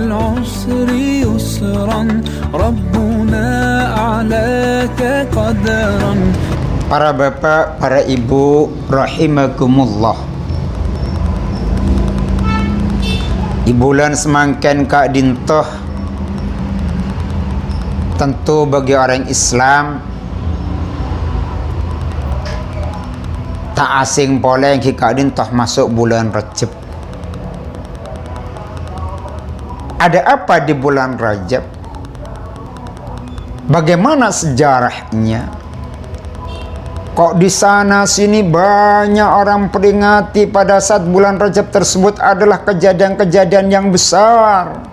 العسر يسرا ربنا أعلاك قدرا. Para bapak, para ibu, rahimakumullah. Di bulan semangken Kak Dintoh, tentu bagi orang Islam tak asing pole Kak Dintoh masuk bulan Rajab. Ada apa di bulan Rajab? Bagaimana sejarahnya? Kok di sana sini banyak orang peringati pada saat bulan Rajab tersebut adalah kejadian-kejadian yang besar,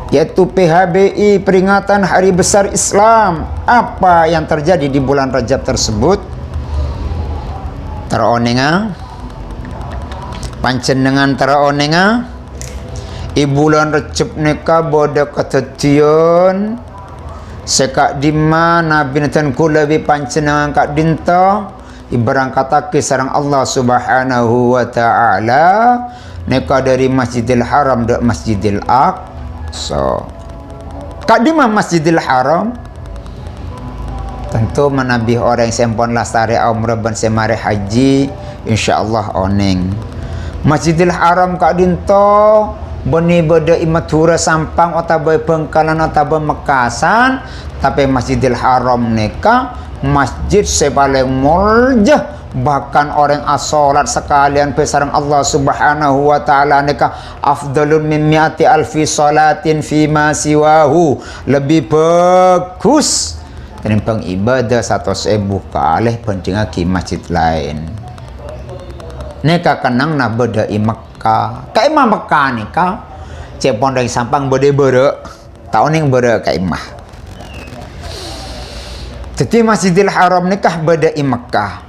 yaitu PHBI, peringatan Hari Besar Islam. Apa yang terjadi di bulan Rajab tersebut? Teronenga pancenengan teronenga i bulan Rajab neka boda ketetian sekak dima nabi natan kula bi pancenengan Kak Dinto iberangkatake sareng Allah Subhanahu wa taala neka dari Masjidil Haram ke Masjidil Aqsa. Kak dima Masjidil Haram tentu menabih orang sempon lastari umrah ban semare haji insyaallah oneng. Masjidil Haram Kak Dinto beni beda imatura sampang otabai Bengkalan otabai Mekasan, tapi Masjidil Haram neka masjid sepaling muljah, bahkan orang asolat sekalian pesarang Allah Subhanahu wa taala neka afdalun min mi'ati alfi salatin fima siwahu, lebih bagus tenimbang ibadah 100.000 kalih bandingake masjid lain. Neka kenang na beda i Mekah. Ka imah Mekah neka cepon dari sampang bede bere tahun yang bere ka imah. Jadi Masjidil Haram nikah beda i Mekah.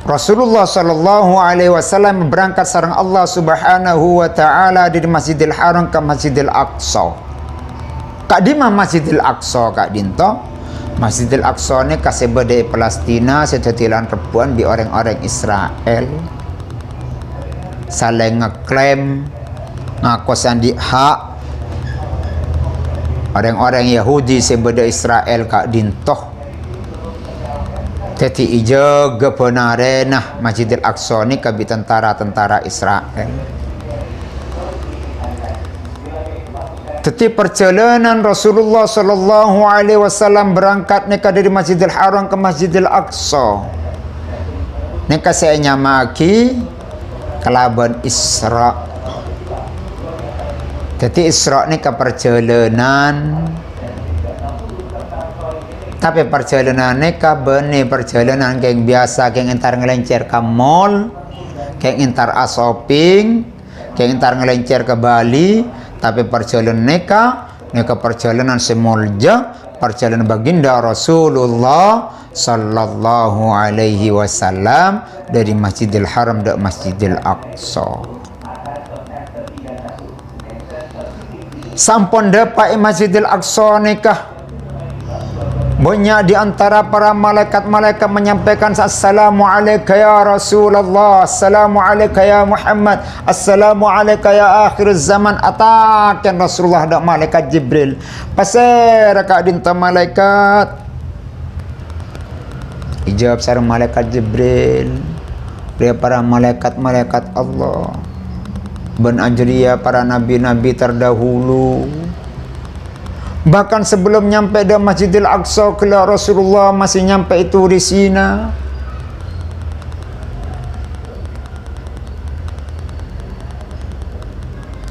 Rasulullah sallallahu alaihi wasallam berangkat sareng Allah Subhanahu wa taala dari Masjidil Haram ke Masjidil Aqsa. Kak di Masjidil Aqsa Kak Dinto. Masjidil Aqsa ni kasih beda i Palestina setetilan rebuan bi orang-orang Israel. Saling ngeklaim ngakosan di hak orang-orang Yahudi sebeda Israel Kak Dintoh. Jadi ijo kebenaran Masjidil Aqsa ni kabi tentara Israel. Jadi perjalanan Rasulullah sallallahu alaihi wasallam berangkat neka dari Masjidil Haram ke Masjidil Aqsa. Neka saya nyamaki kelaban Isra. Jadi Isra ni ke perjalanan, tapi perjalanan ni ke beni perjalanan yang biasa, yang entar ngelencer ke mall, yang entar shopping, yang entar ngelencer ke Bali. Tapi perjalanan ni ke perjalanan semulja, perjalanan baginda Rasulullah sallallahu alaihi wasallam dari Masjidil Haram ke Masjidil Aqsa. Sampun dapat Masjidil Aqsa nikah banyak di antara para malaikat-malaikat menyampaikan assalamu alayka ya Rasulullah, assalamu alayka ya Muhammad, assalamu alayka ya akhir zaman. Atakan Rasulullah dak malaikat Jibril pasir Kak Dinto malaikat ijab sareng malaikat Jibril dia para malaikat-malaikat Allah ben ajriya para nabi-nabi terdahulu. Bahkan sebelum nyampe di Masjidil Aqsa kala Rasulullah masih nyampe itu di Sina.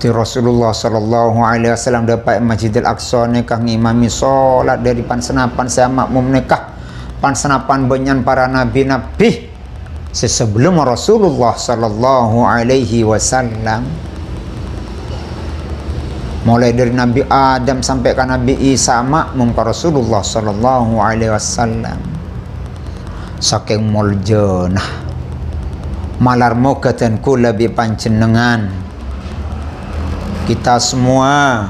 Di Rasulullah sallallahu alaihi wasallam dapat Masjidil Aqsa nikah ngimami salat dari pansenapan saya makmum nikah pansenapan banyak para nabi-nabi sebelum Rasulullah sallallahu alaihi wasallam. Mulai dari Nabi Adam sampai ke Nabi Isa makmum ke Rasulullah sallallahu alaihi wasallam. Saking muljanah malar mokatan kula bi panjenengan kita semua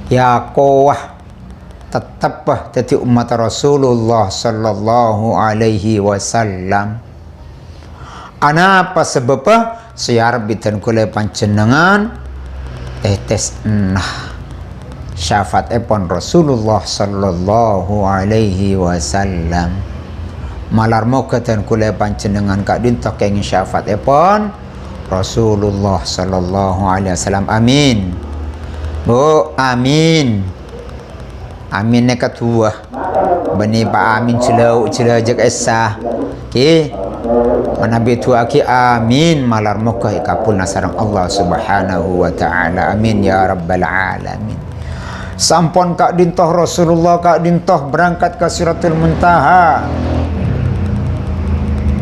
ya kowah tetap jadi umat Rasulullah sallallahu alaihi wasallam. Apa sebab? siar bitan kule panjenengan tes nah syafaat epon Rasulullah sallallahu alaihi wasallam malar moga dan kule panjenengan kak dinto kenging syafaat epon Rasulullah sallallahu alaihi wasallam. Amin bu, amin amin ne kedua bani pak amin celau jak esah ki Nabi tu aki amin malar moga ikapul nasarang Allah subhanahu wa ta'ala. Amin ya rabbal alamin. Sampun kak dintoh Rasulullah kak dintoh berangkat ke Siratul Muntaha.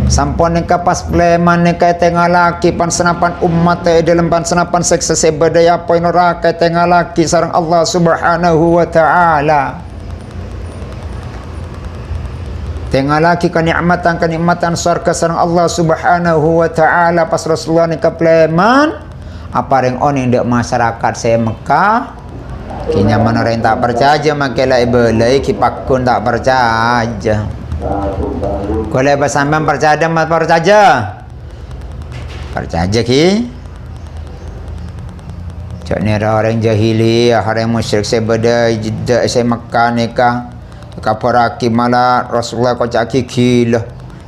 Sampun neka pas pleman neka tengah laki pansenapan umat dalam pansenapan seksa sebadaya poin neraka tengah laki sareng Allah subhanahu wa ta'ala. Tengah lagi kenikmatan surga sareng Allah subhanahu wa ta'ala pas Rasulullah ni kepleman apa ring oning dek masyarakat saya Mekah kinya mana ring tak percaya makelah ibelai kipakun tak percaya kalau bersambang percaya mat percaya ki cak ni orang jahiliyah orang musyrik saya badai jeda saya Mekah nikah kaparaki malah Rasulullah kocaki gila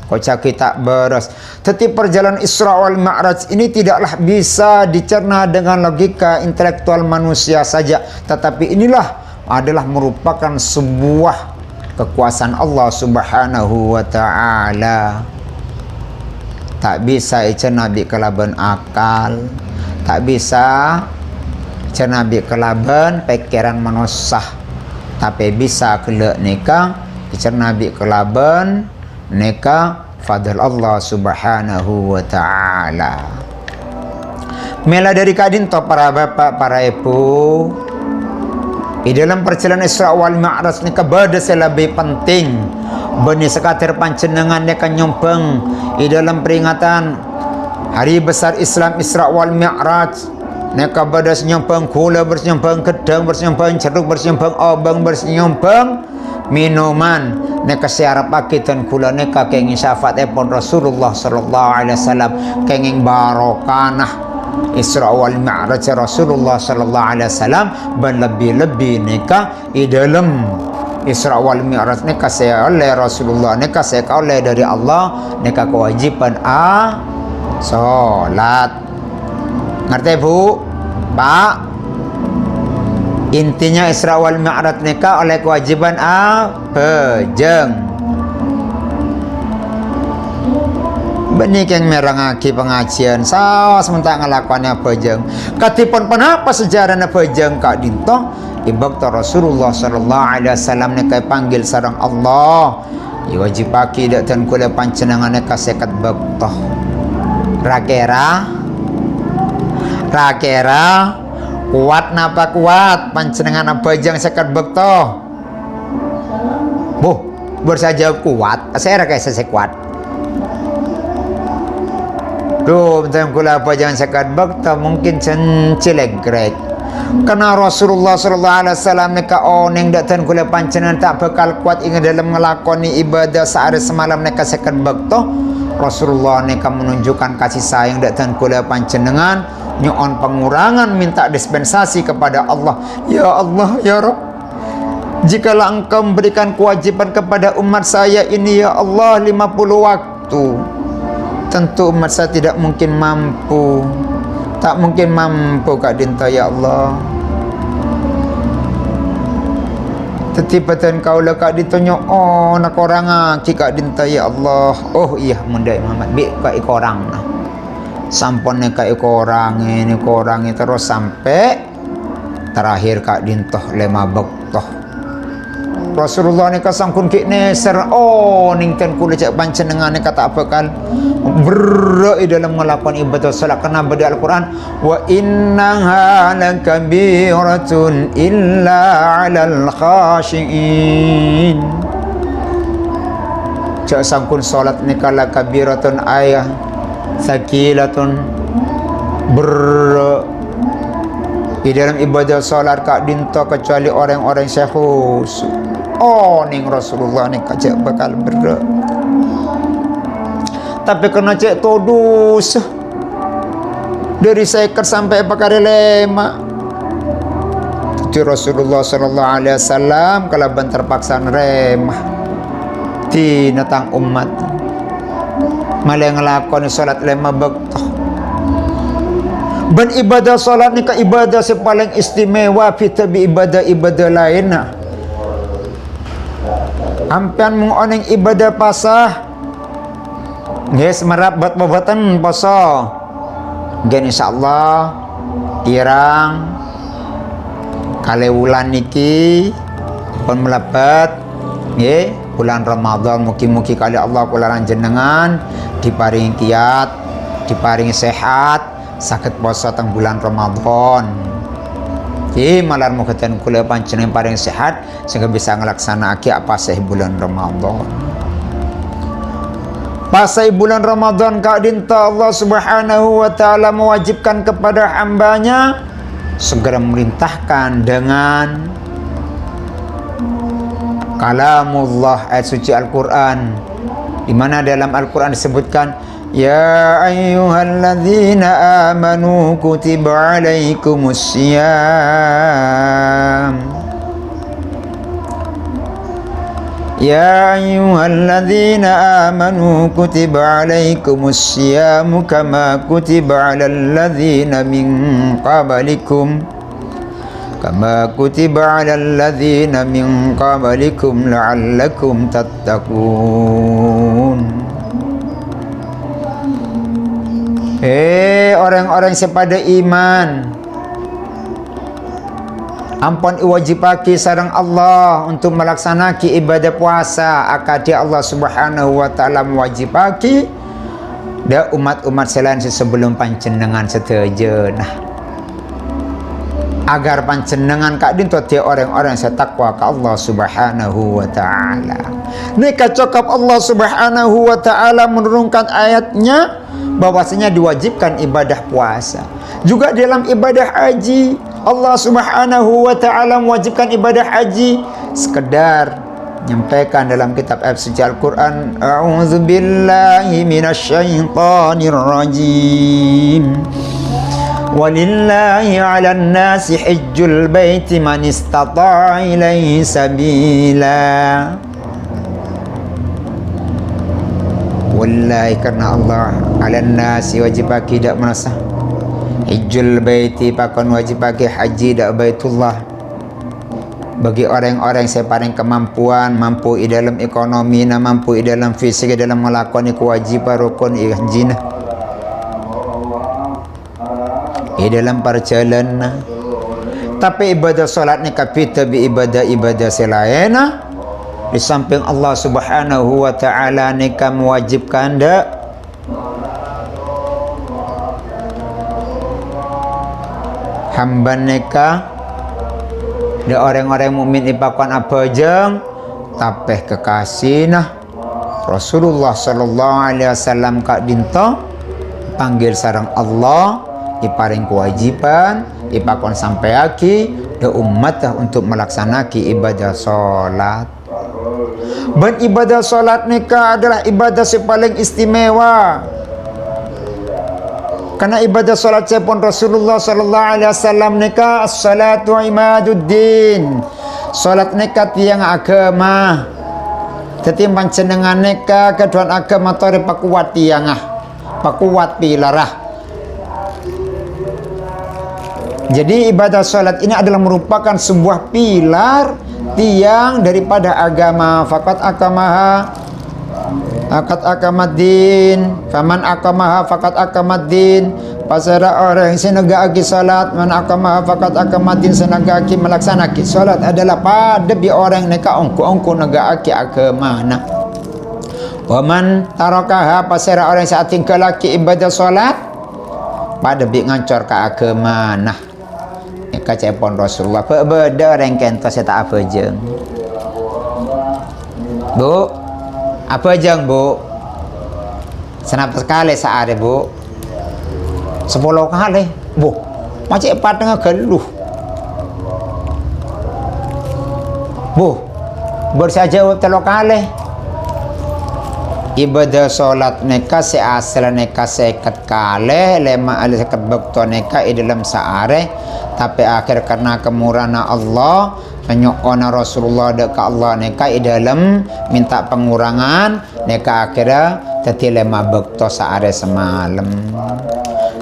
kocaki tak beres. Tetapi perjalanan Isra wal Mi'raj ini tidaklah bisa dicerna dengan logika intelektual manusia saja, tetapi inilah adalah merupakan sebuah kekuasaan Allah subhanahu wa ta'ala. Tak bisa dicerna bi kelaban akal, tak bisa dicerna bi kelaban pikiran manusia, tapi bisa kelak nikah dicerna bi kelaban nikah fadl Allah subhanahu wa ta'ala. Mela dari kadin to para bapak para ibu di dalam perjalanan Isra wal Mi'raj nikah bada lebih penting bani sekatir panjenengan nikah nyompeng di dalam peringatan hari besar Islam Isra wal Mi'raj. Neka badas nyompang gula bersenyompang gedang bersenyompang jeruk bersenyompang obang bersenyompang minuman neka siarap akitan kula neka kenging syafaat epon Rasulullah sallallahu alaihi wasallam kenging barokanah Isra wal Mi'raj Rasulullah sallallahu alaihi wasallam ban lebih-lebih neka di dalam Isra wal Mi'raj neka saya oleh Rasulullah neka saya oleh dari Allah neka kewajiban salat. Ngerti bu, pak? Intinya Isra wal Mi'raj nikah oleh kewajiban bejeng. Benih yang merangaki pengajian, sawas mentang ngelakuannya bejeng. Katipun penapa sejarahnya bejeng kak dinto? Ibakta Rasulullah sallallahu alaihi wasallam nikah panggil sarang Allah. Iwajibaki dak dan kula panjenengan nikah sekat bakta. Rakera kuat napa kuat panjenengan bajang sekat bekto bersaja kuat saya rakyat saya kuat tuh bentar kula bajang sekat bekto mungkin cilegrek karena Rasulullah sallallahu alaihi wasallam neka oning dan kula panjenengan tak bakal kuat ingin dalam ngelakoni ibadah sehari semalam neka sekat bekto. Rasulullah neka menunjukkan kasih sayang dan kula panjenengan nyon pengurangan minta dispensasi kepada Allah. Ya Allah ya Rabb, jikalau engkau memberikan kewajiban kepada umat saya ini ya Allah 50 waktu, tentu umat saya tidak mungkin mampu, tak mungkin mampu kak dinta ya Allah. Tetipatan kau lah kak ditanya nak orang kak dinta ya Allah. Oh iya mundai Muhammad bi kak orang nah sampun neka ikorangi terus sampai terakhir kak dintoh lema bektoh Rasulullah neka sangkun kikne ser ningten kula cak panjenengan neka tak bakal berai dalam melakukan ibadah salat kena beda Al-Quran wa innaha lakabiratun illa 'alal khashiin. Cak sangkun salat neka lakabiratun ayah sakilatun di dalam ibadah salat kak dinto kecuali orang-orang syekhus ning Rasulullah ni kacak bakal tapi kena cek todus dari seker sampai perkara lema. Itu Rasulullah sallallahu alaihi wasallam kalau ben terpaksa neremah di natang umat malah ngelakoni salat lema bektoh. Ben ibadah salat ni ka ibadah yang paling istimewa fitabi ibadah-ibadah lainna. Ampian mengoneng ibadah pasah yes merabat babatan poso gen insyaallah irang kali wulan niki pun melebat nggih bulan Ramadan mugi-mugi kali Allah kula jenengan diparingi kiat diparingi sehat sakit poso teng bulan Ramadan. Malar mukhatan kula panjenengan paring sehat sehingga bisa ngelaksanake apa sih bulan Ramadan. Pasai bulan Ramadan ka dinta Allah Subhanahu wa taala mewajibkan kepada hambanya segera memerintahkan dengan kalamullah ayat suci Al-Qur'an, di mana dalam Al-Qur'an disebutkan ya ayyuhalladzina amanu kutiba alaikumusiyam ya ayyuhalladzina amanu kutiba alaikumusiyam kama kutiba alal ladzina min qablikum la'allakum tattaqun. Orang-orang sepada iman, ampun iwajibaki sareng Allah untuk melaksanakan ibadah puasa akadi Allah Subhanahu wa taala mewajibaki da umat-umat selain sebelum panjenengan setuju. Nah, agar panjenengan kak dinto dia orang-orang yang takwa ke Allah Subhanahu wa taala. Nika cakap Allah Subhanahu wa taala menurunkan ayatnya bahwasanya diwajibkan ibadah puasa. Juga dalam ibadah haji Allah Subhanahu wa taala mewajibkan ibadah haji sekedar nyampaikan dalam kitab suci Al-Qur'an a'udzubillahi minasyaitonir rajim. Walillahi 'alan nasi hajjul baiti man istata'a ilaihi sabila. Wallahi karena Allah 'alan nasi wajib bagi dak merasa hajjul baiti pakon wajib bagi haji dak baitullah bagi orang-orang yang paling kemampuan, mampu di dalam ekonomi, mampu di dalam fisik, dalam melakoni kewajiban rukun haji di dalam perjalanan. Tapi ibadah salat ni kapita bi ibadah selain di samping Allah Subhanahu wa taala nika mewajibkan dak hamba nika da orang-orang mukmin ipakan apa jeng tapeh kekasih Rasulullah sallallahu alaihi wasallam kak dinta panggil sareng Allah iparing kewajiban ipakon sampai aki da umat untuk melaksanakan ibadah salat. Dan ibadah salat nikah adalah ibadah yang paling istimewa. Karena ibadah salat pun Rasulullah sallallahu alaihi wasallam nikah as-salatu imaduddin. Salat nikah tiang agama. Tetimbang jenengan nikah keduan agama tori pakuat tiangah. Pakuat pilarah. Jadi ibadah salat ini adalah merupakan sebuah pilar tiang daripada agama. Fakat akamaddin faman akamaha fakat akamaddin. Pasara orang yang senegaki salat man akamaha fakat akamaddin senegaki melaksanakan salat adalah pada bi orang neka ongko negaki agama. Waman tarakaha pasara orang saat tinggal laki ibadah salat pada bi ngancor ke agama. Kacepon Rasulullah berbeda orang kentos saya tak apa jeng bu apa jeng bu senap sekali sehari bu 10 kali bu macam empat tengah geluh bu bersaja 3 kali ibadah solat neka se asal neka seket kale lema ali seket bekto neka di dalam saare tapi akhir karena kemurahan Allah menyokona Rasulullah dek Allah neka di dalam minta pengurangan neka akhirnya teti lema bekto saare semalam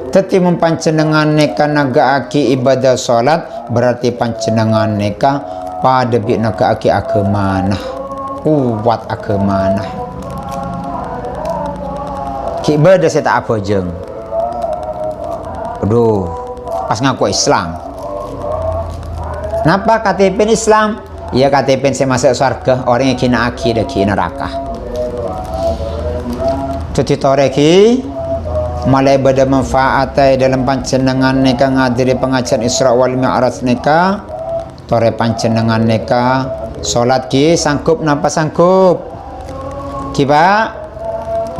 teti mempancenengan neka naga aki ibadah solat berarti pancenengan neka pada bi naga aki akemanah kuat akemanah ibadah saya tak apa jeng. Aduh, pas ngaku Islam. Kenapa KTP Islam? Ya KTP saya masuk surga, orang yang kena aki dan kena neraka. Tuti toreki mulai ibadah manfaat dalam pancenengan neka ngadiri pengajian Isra wal Mi'raj neka tore pancenengan neka salat ki sanggup napa sanggup? Ki Pak?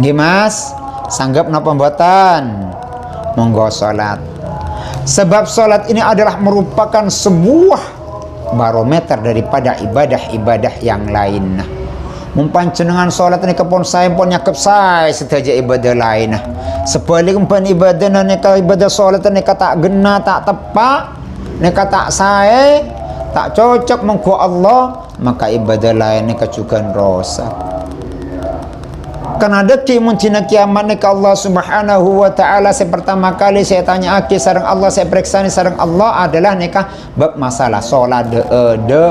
Nggih Mas? Sanggap napa mboten? Monggo salat. Sebab salat ini adalah merupakan sebuah barometer daripada ibadah-ibadah yang lain. Mumpancenengan salat ini kepon saya pun nyakep saya setaja ibadah lain. Sebalik umpan ibadah neka ibadah salat neka tak gena tak tepak, neka tak saya tak cocok mengko Allah, maka ibadah lain neka juga rosak. Karena deki muntina kiamat neka Allah Subhanahu wa taala saya pertama kali saya tanya aki sareng Allah saya periksa ni sareng Allah adalah neka bab masalah salat de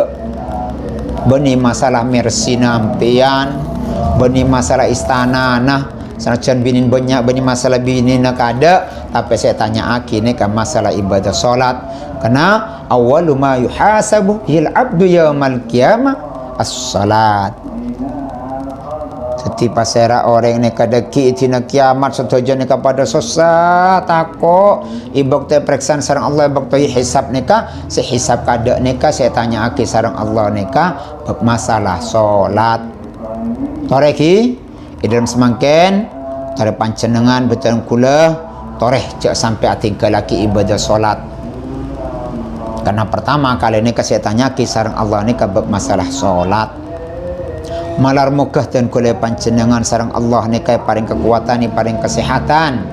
beni masalah mersi nampian beni masalah istana nah sanajan binin banyak beni masalah binin nak ada tapi saya tanya aki neka masalah ibadah salat karena awwalu ma yuhasabu hil abdu yaumal qiyamah as-salat. Seti pasera orang neka deki tina kiamat setoja neka pada sosa tako ibok te periksan sareng Allah ibok te hisab neka se hisab kada neka saya tanya aki sareng Allah neka bab masalah salat. Toreki dalam semangken tare pancenengan betul kula toreh cek sampai atinggal laki ibadah salat. Karena pertama kali neka saya tanya aki sareng Allah neka bab masalah salat. Malar mukah dan kule pancenengan sarang Allah neka paring kekuatan ni paring kesehatan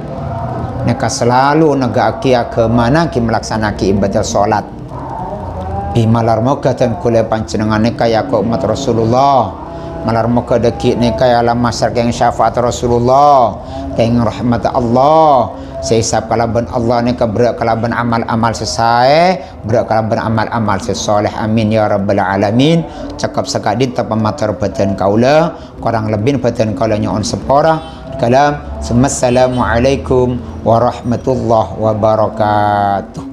neka selalu naga aki ke mana ki melaksanaki ibadah salat bi malar mukah dan kule pancenengan neka ya ko umat Rasulullah malar mukah deki neka ya alam masyarakat yang syafaat Rasulullah yang rahmat Allah saya hisab kalaban Allah neka berak kalaban amal-amal sesae berak kalaban amal-amal sesoleh amin ya rabbal alamin cakap sekadit tanpa matar badan kaula kurang lebih badan kaula nyon sepora kalam assalamualaikum warahmatullahi wabarakatuh.